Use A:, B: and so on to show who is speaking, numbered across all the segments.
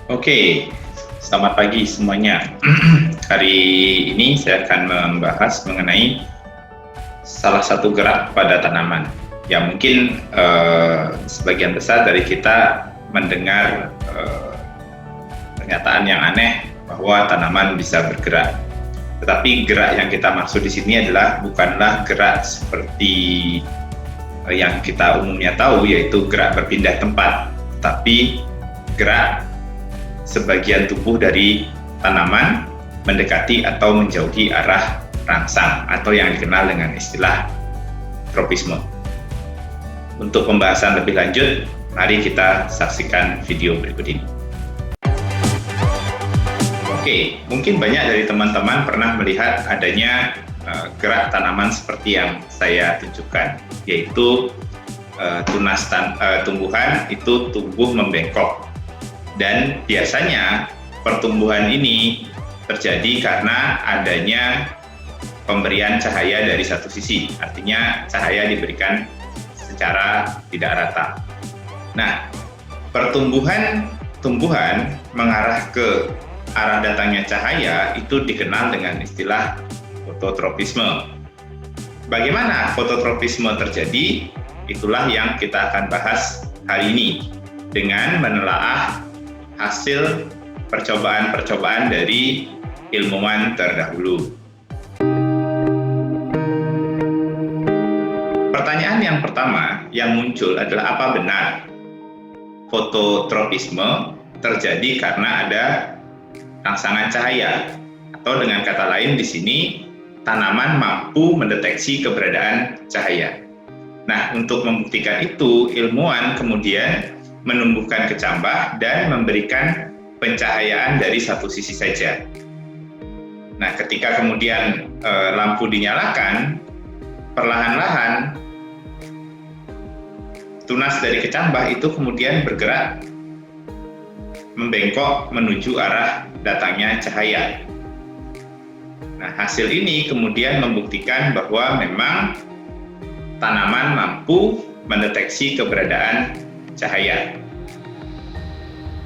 A: Oke, selamat pagi semuanya. Hari ini saya akan membahas mengenai salah satu gerak pada tanaman. Ya mungkin sebagian besar dari kita mendengar pernyataan yang aneh bahwa tanaman bisa bergerak. Tetapi gerak yang kita maksud di sini adalah bukanlah gerak seperti yang kita umumnya tahu, yaitu gerak berpindah tempat, tapi gerak sebagian tubuh dari tanaman mendekati atau menjauhi arah rangsang atau yang dikenal dengan istilah tropisme. Untuk pembahasan lebih lanjut, mari kita saksikan video berikut ini. Oke, mungkin banyak dari teman-teman pernah melihat adanya gerak tanaman seperti yang saya tunjukkan, yaitu tunas tumbuhan itu tumbuh membengkok. Dan biasanya pertumbuhan ini terjadi karena adanya pemberian cahaya dari satu sisi, artinya cahaya diberikan secara tidak rata. Nah, pertumbuhan mengarah ke arah datangnya cahaya itu dikenal dengan istilah fototropisme. Bagaimana fototropisme terjadi? Itulah yang kita akan bahas hari ini dengan menelaah hasil percobaan-percobaan dari ilmuwan terdahulu. Pertanyaan yang pertama yang muncul adalah apa benar fototropisme terjadi karena ada rangsangan cahaya, atau dengan kata lain di sini tanaman mampu mendeteksi keberadaan cahaya. Nah, untuk membuktikan itu, ilmuwan kemudian menumbuhkan kecambah dan memberikan pencahayaan dari satu sisi saja. Nah, ketika kemudian lampu dinyalakan, perlahan-lahan tunas dari kecambah itu kemudian bergerak membengkok menuju arah datangnya cahaya. Nah, hasil ini kemudian membuktikan bahwa memang tanaman mampu mendeteksi keberadaan cahaya.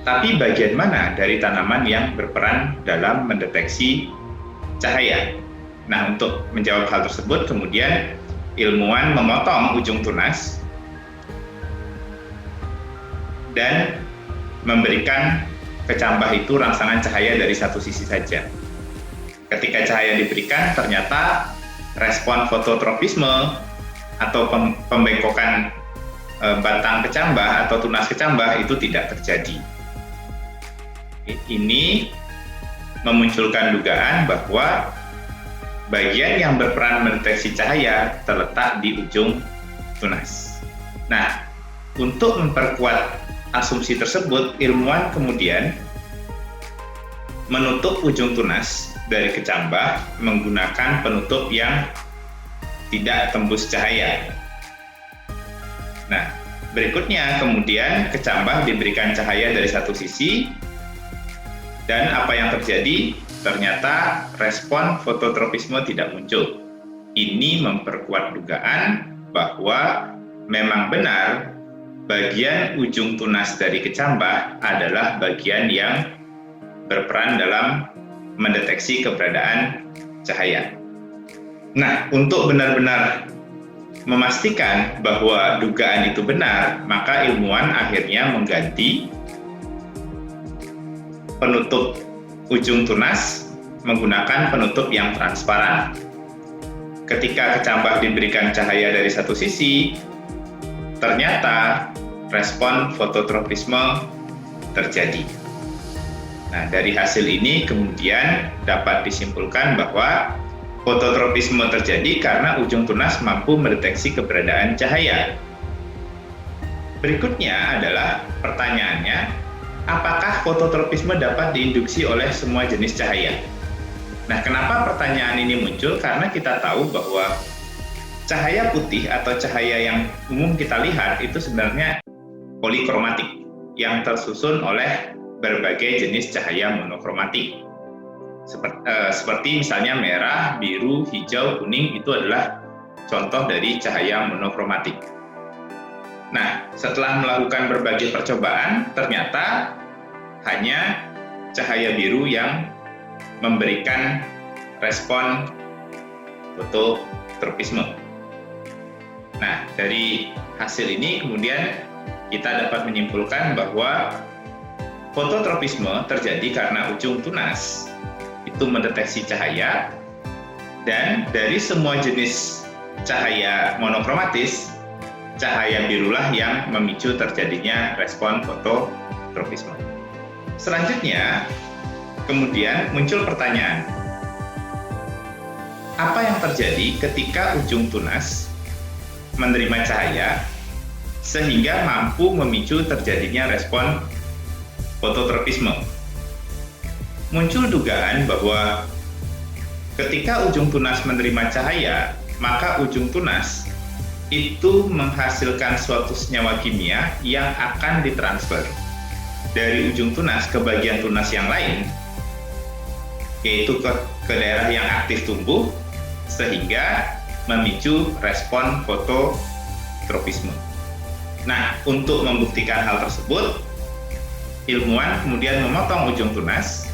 A: Tapi bagian mana dari tanaman yang berperan dalam mendeteksi cahaya? Nah, untuk menjawab hal tersebut, kemudian ilmuwan memotong ujung tunas dan memberikan kecambah itu rangsangan cahaya dari satu sisi saja. Ketika cahaya diberikan, ternyata respon fototropisme atau pembengkokan batang kecambah atau tunas kecambah itu tidak terjadi. Ini memunculkan dugaan bahwa bagian yang berperan mendeteksi cahaya terletak di ujung tunas. Nah, untuk memperkuat asumsi tersebut, ilmuwan kemudian menutup ujung tunas dari kecambah menggunakan penutup yang tidak tembus cahaya. Nah, berikutnya kemudian kecambah diberikan cahaya dari satu sisi, dan apa yang terjadi? Ternyata respon fototropisme tidak muncul. Ini memperkuat dugaan bahwa memang benar bagian ujung tunas dari kecambah adalah bagian yang berperan dalam mendeteksi keberadaan cahaya. Nah, untuk benar-benar memastikan bahwa dugaan itu benar, maka ilmuwan akhirnya mengganti penutup ujung tunas menggunakan penutup yang transparan. Ketika kecambah diberikan cahaya dari satu sisi, ternyata respon fototropisme terjadi. Nah, dari hasil ini kemudian dapat disimpulkan bahwa fototropisme terjadi karena ujung tunas mampu mendeteksi keberadaan cahaya. Berikutnya adalah pertanyaannya, apakah fototropisme dapat diinduksi oleh semua jenis cahaya? Nah, kenapa pertanyaan ini muncul? Karena kita tahu bahwa cahaya putih atau cahaya yang umum kita lihat itu sebenarnya polikromatik yang tersusun oleh berbagai jenis cahaya monokromatik. Seperti misalnya merah, biru, hijau, kuning itu adalah contoh dari cahaya monokromatik. Nah, setelah melakukan berbagai percobaan, ternyata hanya cahaya biru yang memberikan respon fototropisme. Nah, dari hasil ini kemudian kita dapat menyimpulkan bahwa fototropisme terjadi karena ujung tunas itu mendeteksi cahaya, dan dari semua jenis cahaya monokromatis, cahaya birulah yang memicu terjadinya respon fototropisme. Selanjutnya, kemudian muncul pertanyaan, apa yang terjadi ketika ujung tunas menerima cahaya sehingga mampu memicu terjadinya respon fototropisme? Muncul dugaan bahwa ketika ujung tunas menerima cahaya, maka ujung tunas itu menghasilkan suatu senyawa kimia yang akan ditransfer dari ujung tunas ke bagian tunas yang lain, yaitu ke daerah yang aktif tumbuh, sehingga memicu respon fototropisme. Nah, untuk membuktikan hal tersebut, ilmuwan kemudian memotong ujung tunas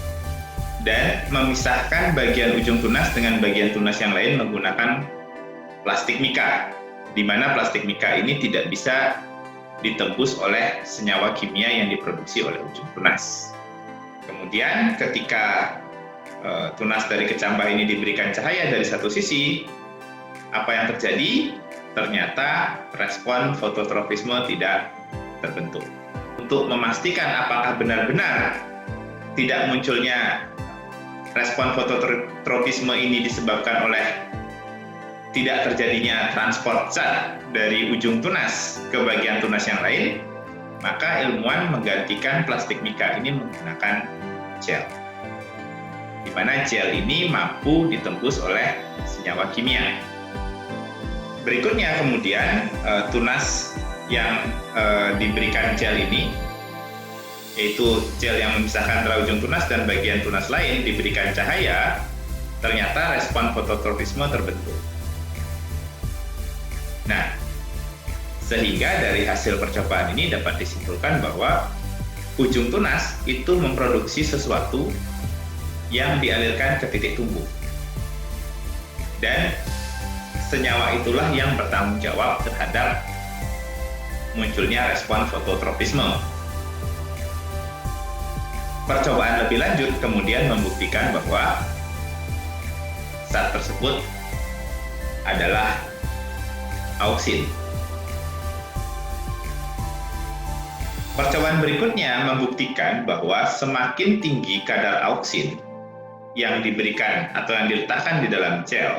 A: dan memisahkan bagian ujung tunas dengan bagian tunas yang lain menggunakan plastik mika, di mana plastik mika ini tidak bisa ditembus oleh senyawa kimia yang diproduksi oleh ujung tunas. Kemudian ketika tunas dari kecambah ini diberikan cahaya dari satu sisi, apa yang terjadi? Ternyata respon fototropisme tidak terbentuk. Untuk memastikan apakah benar-benar tidak munculnya respon fototropisme ini disebabkan oleh tidak terjadinya transport zat dari ujung tunas ke bagian tunas yang lain, maka ilmuwan menggantikan plastik mika ini menggunakan gel, di mana gel ini mampu ditembus oleh senyawa kimia. Berikutnya kemudian tunas yang diberikan gel ini, yaitu gel yang memisahkan antara ujung tunas dan bagian tunas lain, diberikan cahaya, ternyata respon fototropisme terbentuk. Nah, sehingga dari hasil percobaan ini dapat disimpulkan bahwa ujung tunas itu memproduksi sesuatu yang dialirkan ke titik tumbuh. Dan senyawa itulah yang bertanggung jawab terhadap munculnya respon fototropisme. Percobaan lebih lanjut kemudian membuktikan bahwa zat tersebut adalah auksin. Percobaan berikutnya membuktikan bahwa semakin tinggi kadar auksin yang diberikan atau yang diletakkan di dalam gel,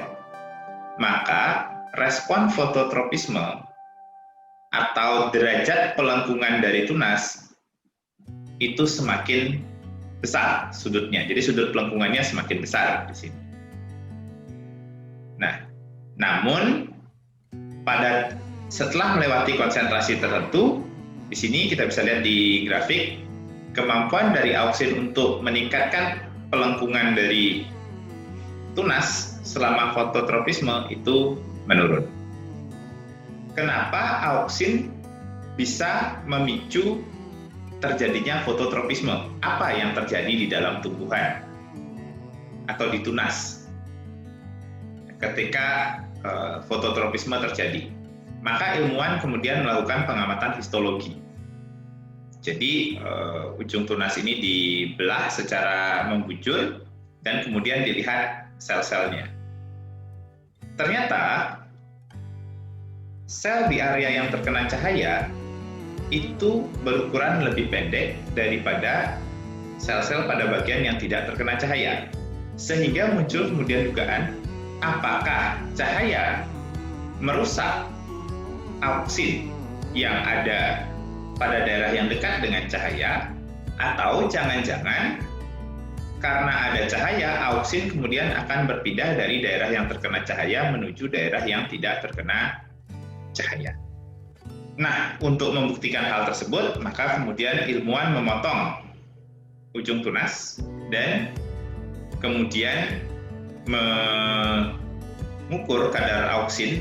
A: maka respon fototropisme atau derajat pelengkungan dari tunas itu semakin besar sudutnya. Jadi sudut pelengkungannya semakin besar di sini. Nah, namun setelah melewati konsentrasi tertentu, di sini kita bisa lihat di grafik, kemampuan dari auksin untuk meningkatkan pelengkungan dari tunas selama fototropisme itu menurun. Kenapa auksin bisa memicu terjadinya fototropisme? Apa yang terjadi di dalam tumbuhan atau di tunas ketika fototropisme terjadi? Maka ilmuwan kemudian melakukan pengamatan histologi. Jadi ujung tunas ini dibelah secara membujur dan kemudian dilihat sel-selnya. Ternyata sel di area yang terkena cahaya itu berukuran lebih pendek daripada sel-sel pada bagian yang tidak terkena cahaya. Sehingga muncul kemudian dugaan, apakah cahaya merusak auksin yang ada pada daerah yang dekat dengan cahaya, atau jangan-jangan karena ada cahaya, auksin kemudian akan berpindah dari daerah yang terkena cahaya menuju daerah yang tidak terkena cahaya. Nah, untuk membuktikan hal tersebut, maka kemudian ilmuwan memotong ujung tunas dan kemudian mengukur kadar auksin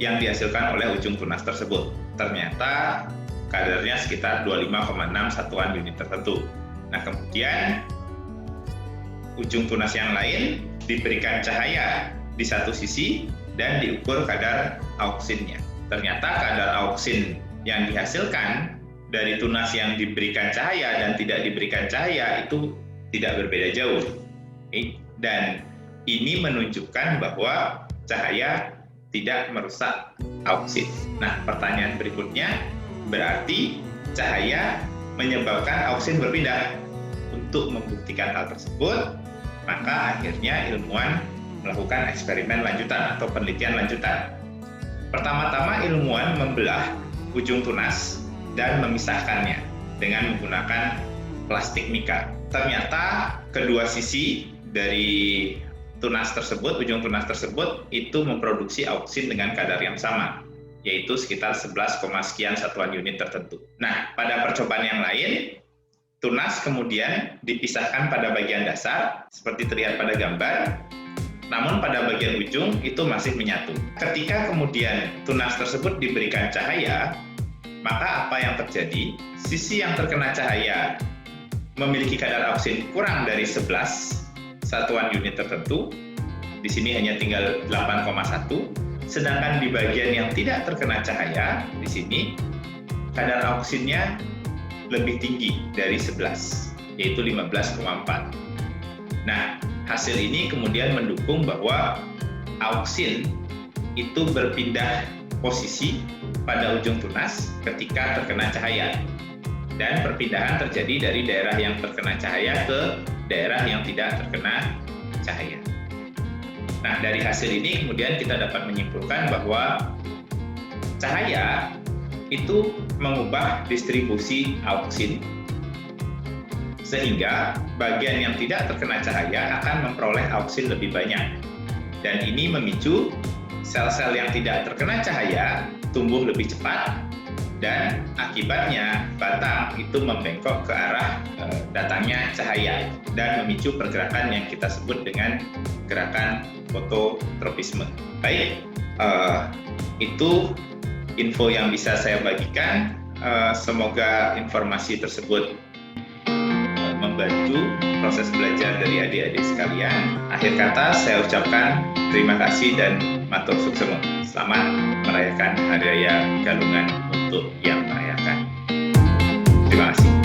A: yang dihasilkan oleh ujung tunas tersebut. Ternyata kadarnya sekitar 25,6 satuan unit tertentu. Nah, kemudian ujung tunas yang lain diberikan cahaya di satu sisi dan diukur kadar auksinnya. Ternyata kadar auksin yang dihasilkan dari tunas yang diberikan cahaya dan tidak diberikan cahaya itu tidak berbeda jauh. Dan ini menunjukkan bahwa cahaya tidak merusak auksin. Nah, pertanyaan berikutnya, berarti cahaya menyebabkan auksin berpindah. Untuk membuktikan hal tersebut, maka akhirnya ilmuwan melakukan eksperimen lanjutan atau penelitian lanjutan. Pertama-tama ilmuwan membelah ujung tunas dan memisahkannya dengan menggunakan plastik mika. Ternyata kedua sisi dari tunas tersebut, ujung tunas tersebut itu memproduksi auksin dengan kadar yang sama, yaitu sekitar 11, sekian satuan unit tertentu. Nah, pada percobaan yang lain, tunas kemudian dipisahkan pada bagian dasar, seperti terlihat pada gambar, namun pada bagian ujung itu masih menyatu. Ketika kemudian tunas tersebut diberikan cahaya, maka apa yang terjadi? Sisi yang terkena cahaya memiliki kadar auksin kurang dari 11 satuan unit tertentu. Di sini hanya tinggal 8,1. Sedangkan di bagian yang tidak terkena cahaya, di sini kadar auksinnya lebih tinggi dari 11, yaitu 15,4. Nah, hasil ini kemudian mendukung bahwa auksin itu berpindah posisi pada ujung tunas ketika terkena cahaya. Dan perpindahan terjadi dari daerah yang terkena cahaya ke daerah yang tidak terkena cahaya. Nah, dari hasil ini kemudian kita dapat menyimpulkan bahwa cahaya itu mengubah distribusi auksin, sehingga bagian yang tidak terkena cahaya akan memperoleh auksin lebih banyak. Dan ini memicu sel-sel yang tidak terkena cahaya tumbuh lebih cepat, dan akibatnya batang itu membengkok ke arah datangnya cahaya dan memicu pergerakan yang kita sebut dengan gerakan fototropisme. Baik, itu info yang bisa saya bagikan. Semoga informasi tersebut membantu proses belajar dari adik-adik sekalian. Akhir kata saya ucapkan terima kasih dan matur suksema. Selamat merayakan Hari Raya Galungan untuk yang merayakan. Terima kasih.